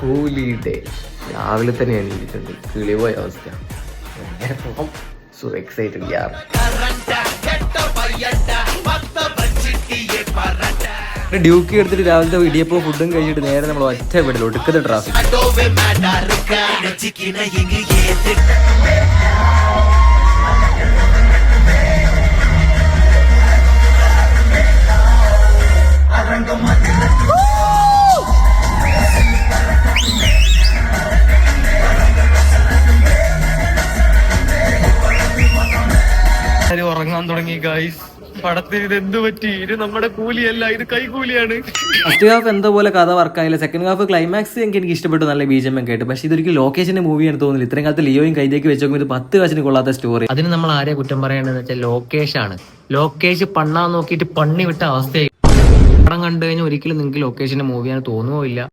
കൂലി ഡേ രാവിലെ തന്നെ എണീറ്റിട്ടുണ്ട്. കിളി പോയ അവസ്ഥ. സോ എക്സൈറ്റഡ് യാർ. ഡ്യൂക്കി എടുത്തിട്ട് രാവിലത്തെ ഇടിയപ്പോ ഫുഡും കഴിച്ചിട്ട് നേരെ നമ്മൾ ഒറ്റ വീട്ടിൽ ഒടുക്കത്തെ ട്രാഫിക്. ഉറങ്ങാൻ തുടങ്ങി ഗൈസ്. പടത്തിന് ഇത് എന്ത് പറ്റി? ഇത് നമ്മുടെ കൂലിയല്ല, ഇത് കൈകൂലിയാണ്. ഫസ്റ്റ് ഹാഫ് എന്തോ പോലെ കഥ വർക്കായില്ല. സെക്കൻഡ് ഹാഫ് ക്ലൈമാക്സ് എനിക്ക് ഇഷ്ടപ്പെട്ടു, നല്ല ബീജം കേട്ട്. പക്ഷെ ഇതൊരിക്കലും ലൊക്കേഷന്റെ മൂവിയാണ് തോന്നുന്നില്ല. ഇത്രയും കാലത്ത് ലിയോയും കൈതേക്ക് വെച്ച് നോക്കുമ്പോൾ ഇത് 10 കാശിന് കൊള്ളാത്ത സ്റ്റോറി. അതിന് നമ്മൾ ആരെ കുറ്റം പറയേണ്ടതെന്ന് വെച്ചാൽ ലോക്കേഷാണ്. ലോക്കേഷ് പണ്ണാൻ നോക്കിയിട്ട് പണ്ണി വിട്ട അവസ്ഥയായി. പടം കണ്ടു കഴിഞ്ഞാൽ ഒരിക്കലും നിങ്ങൾക്ക് ലൊക്കേഷന്റെ മൂവിയാണ് തോന്നുകയില്ല.